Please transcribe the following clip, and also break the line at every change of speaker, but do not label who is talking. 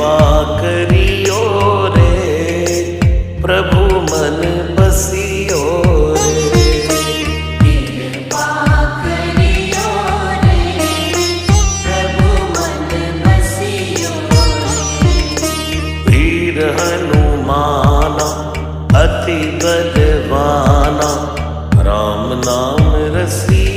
कृपा करियो रे, प्रभु मन बसियो रे।
कृपा करियो रे, प्रभु मन बसियो रे।
वीर हनुमाना अति बलवाना, राम नाम रसिया